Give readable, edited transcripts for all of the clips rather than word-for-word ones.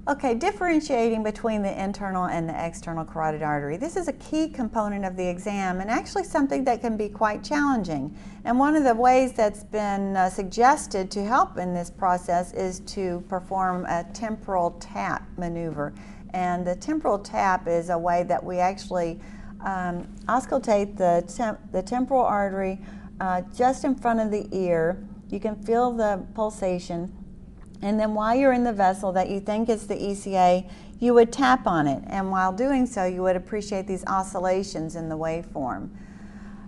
Okay, differentiating between the internal and the external carotid artery. This is a key component of the exam and actually something that can be quite challenging. And one of the ways that's been suggested to help in this process is to perform a temporal tap maneuver. And the temporal tap is a way that we actually auscultate the temporal artery just in front of the ear. You can feel the pulsation. And then while you're in the vessel that you think is the ECA, you would tap on it. And while doing so, you would appreciate these oscillations in the waveform.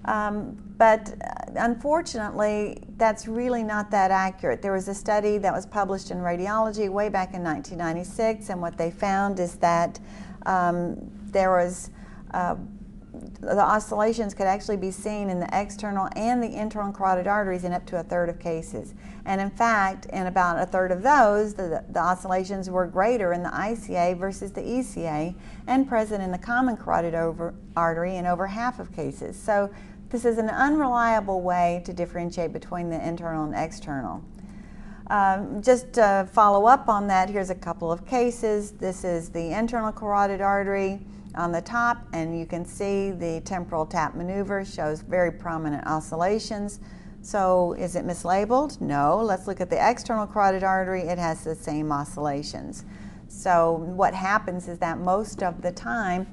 But unfortunately, that's really not that accurate. There was a study that was published in Radiology way back in 1996, and what they found is that the oscillations could actually be seen in the external and the internal carotid arteries in up to a third of cases. And in fact, in about a third of those, the oscillations were greater in the ICA versus the ECA and present in the common carotid artery in over half of cases. So this is an unreliable way to differentiate between the internal and external. Just to follow up on that, here's a couple of cases. This is the internal carotid artery on the top, and you can see the temporal tap maneuver shows very prominent oscillations. So is it mislabeled? No. Let's look at the external carotid artery. It has the same oscillations. So what happens is that most of the time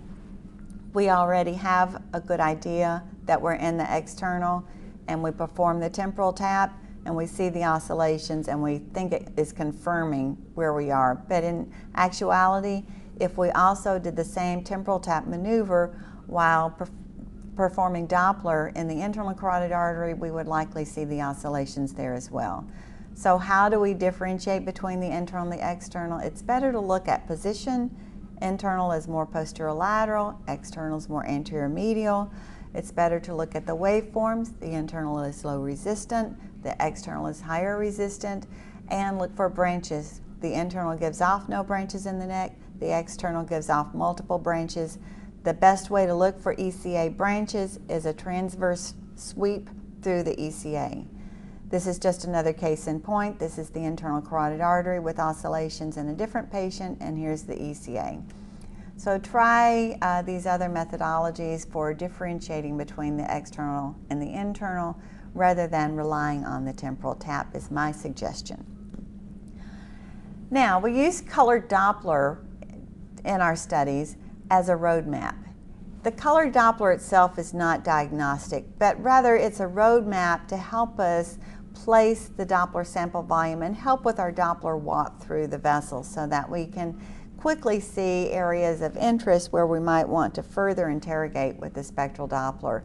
we already have a good idea that we're in the external, and we perform the temporal tap and we see the oscillations and we think it is confirming where we are. But in actuality, if we also did the same temporal tap maneuver while performing Doppler in the internal carotid artery, we would likely see the oscillations there as well. So how do we differentiate between the internal and the external? It's better to look at position. Internal is more posterolateral, external is more anterior medial. It's better to look at the waveforms. The internal is low resistant, the external is higher resistant, and look for branches. The internal gives off no branches in the neck, the external gives off multiple branches. The best way to look for ECA branches is a transverse sweep through the ECA. This is just another case in point. This is the internal carotid artery with oscillations in a different patient, and here's the ECA. So try these other methodologies for differentiating between the external and the internal rather than relying on the temporal tap is my suggestion. Now, we use colored Doppler in our studies as a roadmap. The colored Doppler itself is not diagnostic, but rather it's a roadmap to help us place the Doppler sample volume and help with our Doppler walk through the vessel so that we can quickly see areas of interest where we might want to further interrogate with the spectral Doppler.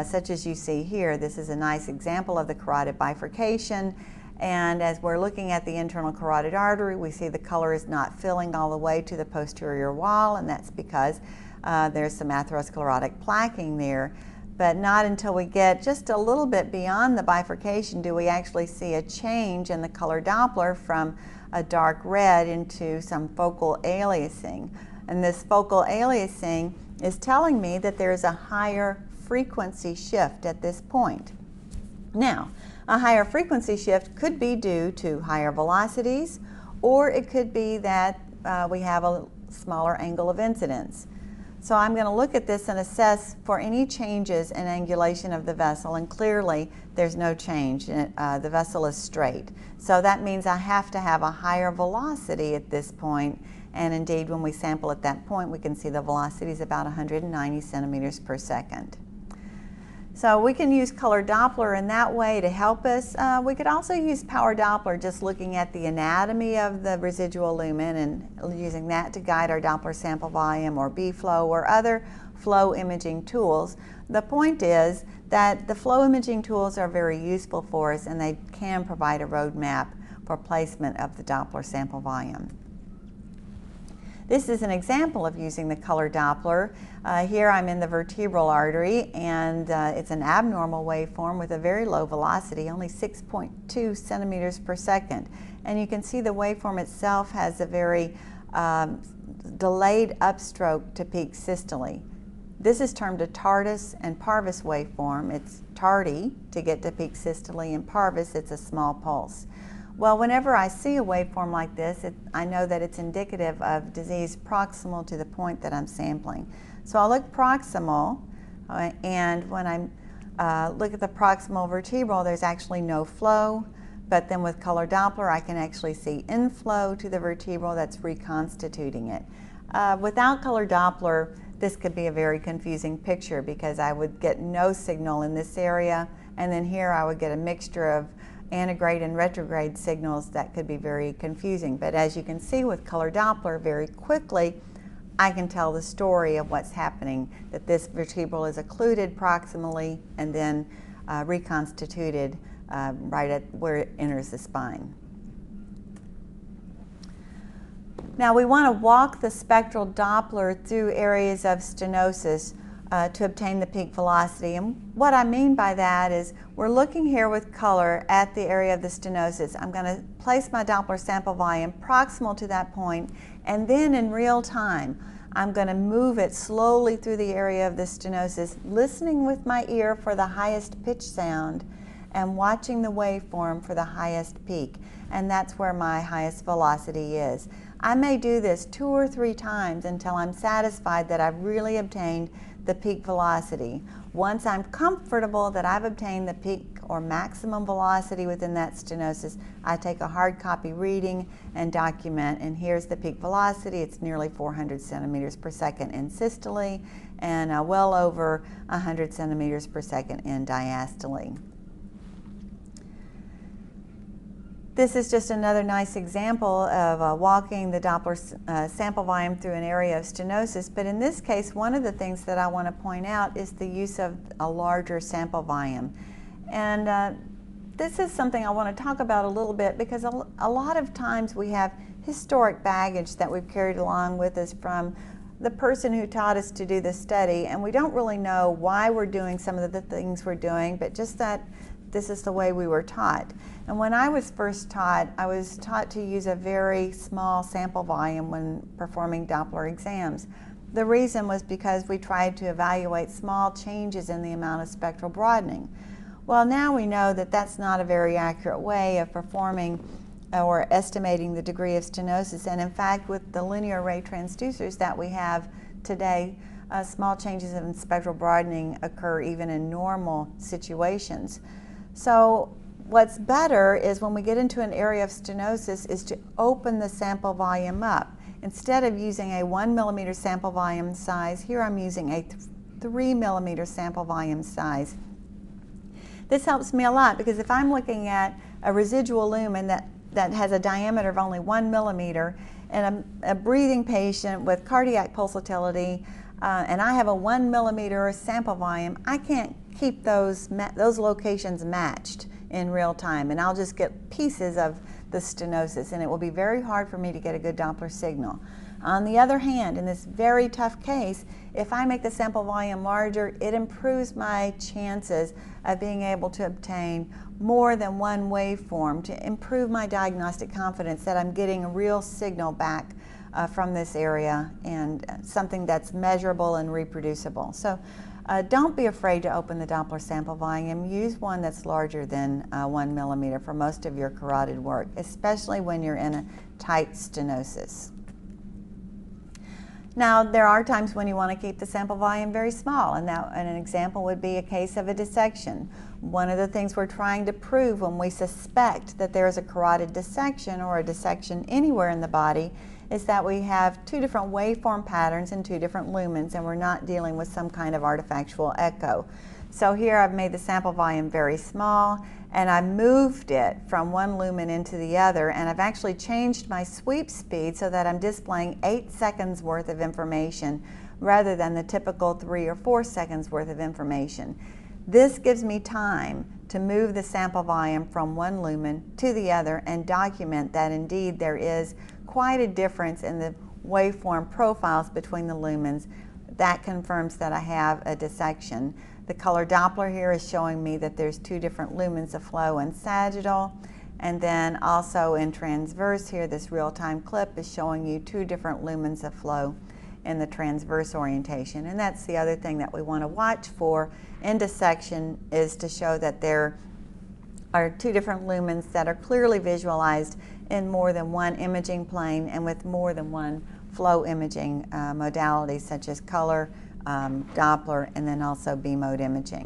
Such as you see here, this is a nice example of the carotid bifurcation. And as we're looking at the internal carotid artery, we see the color is not filling all the way to the posterior wall, and that's because there's some atherosclerotic plaquing there. But not until we get just a little bit beyond the bifurcation do we actually see a change in the color Doppler from a dark red into some focal aliasing. And this focal aliasing is telling me that there's a higher frequency shift at this point. Now, a higher frequency shift could be due to higher velocities, or it could be that we have a smaller angle of incidence. So I'm going to look at this and assess for any changes in angulation of the vessel, and clearly there's no change. The vessel is straight. So that means I have to have a higher velocity at this point, and indeed when we sample at that point we can see the velocity is about 190 centimeters per second. So we can use color Doppler in that way to help us. We could also use power Doppler, just looking at the anatomy of the residual lumen and using that to guide our Doppler sample volume or B-flow or other flow imaging tools. The point is that the flow imaging tools are very useful for us, and they can provide a roadmap for placement of the Doppler sample volume. This is an example of using the color Doppler. Here I'm in the vertebral artery, and it's an abnormal waveform with a very low velocity, only 6.2 centimeters per second. And you can see the waveform itself has a very delayed upstroke to peak systole. This is termed a tardus and parvus waveform. It's tardy to get to peak systole, and parvus, it's a small pulse. Well, whenever I see a waveform like this, I know that it's indicative of disease proximal to the point that I'm sampling. So I'll look proximal, and when I look at the proximal vertebral, there's actually no flow, but then with color Doppler, I can actually see inflow to the vertebral that's reconstituting it. Without color Doppler, this could be a very confusing picture because I would get no signal in this area, and then here I would get a mixture of antegrade and retrograde signals that could be very confusing. But as you can see with color Doppler, very quickly I can tell the story of what's happening, that this vertebral is occluded proximally and then reconstituted right at where it enters the spine. Now we want to walk the spectral Doppler through areas of stenosis to obtain the peak velocity. And what I mean by that is we're looking here with color at the area of the stenosis. I'm going to place my Doppler sample volume proximal to that point, and then in real time I'm going to move it slowly through the area of the stenosis, listening with my ear for the highest pitch sound and watching the waveform for the highest peak. And that's where my highest velocity is. I may do this 2 or 3 times until I'm satisfied that I've really obtained the peak velocity. Once I'm comfortable that I've obtained the peak or maximum velocity within that stenosis, I take a hard copy reading and document, and here's the peak velocity. It's nearly 400 centimeters per second in systole and well over 100 centimeters per second in diastole. This is just another nice example of walking the Doppler sample volume through an area of stenosis, but in this case, one of the things that I want to point out is the use of a larger sample volume. And this is something I want to talk about a little bit because a lot of times we have historic baggage that we've carried along with us from the person who taught us to do this study, and we don't really know why we're doing some of the things we're doing, but just that this is the way we were taught. And when I was first taught, I was taught to use a very small sample volume when performing Doppler exams. The reason was because we tried to evaluate small changes in the amount of spectral broadening. Well, now we know that that's not a very accurate way of performing or estimating the degree of stenosis. And in fact, with the linear array transducers that we have today, small changes in spectral broadening occur even in normal situations. So what's better is when we get into an area of stenosis is to open the sample volume up. Instead of using a 1 millimeter sample volume size, here I'm using a 3 millimeter sample volume size. This helps me a lot because if I'm looking at a residual lumen that has a diameter of only 1 millimeter and a breathing patient with cardiac pulsatility and I have a 1 millimeter sample volume, I can't keep those locations matched in real time, and I'll just get pieces of the stenosis, and it will be very hard for me to get a good Doppler signal. On the other hand, in this very tough case, if I make the sample volume larger, it improves my chances of being able to obtain more than one waveform to improve my diagnostic confidence that I'm getting a real signal back from this area and something that's measurable and reproducible. So don't be afraid to open the Doppler sample volume. Use one that's larger than 1 millimeter for most of your carotid work, especially when you're in a tight stenosis. Now, there are times when you want to keep the sample volume very small, and an example would be a case of a dissection. One of the things we're trying to prove when we suspect that there is a carotid dissection or a dissection anywhere in the body is that we have 2 different waveform patterns and 2 different lumens, and we're not dealing with some kind of artifactual echo. So here I've made the sample volume very small, and I've moved it from one lumen into the other, and I've actually changed my sweep speed so that I'm displaying 8 seconds worth of information rather than the typical 3 or 4 seconds worth of information. This gives me time to move the sample volume from one lumen to the other and document that indeed there is quite a difference in the waveform profiles between the lumens. That confirms that I have a dissection. The color Doppler here is showing me that there's 2 different lumens of flow in sagittal, and then also in transverse here, this real-time clip is showing you 2 different lumens of flow in the transverse orientation. And that's the other thing that we want to watch for in dissection, is to show that there are two different lumens that are clearly visualized in more than one imaging plane and with more than one flow imaging modality, such as color, Doppler, and then also B-mode imaging.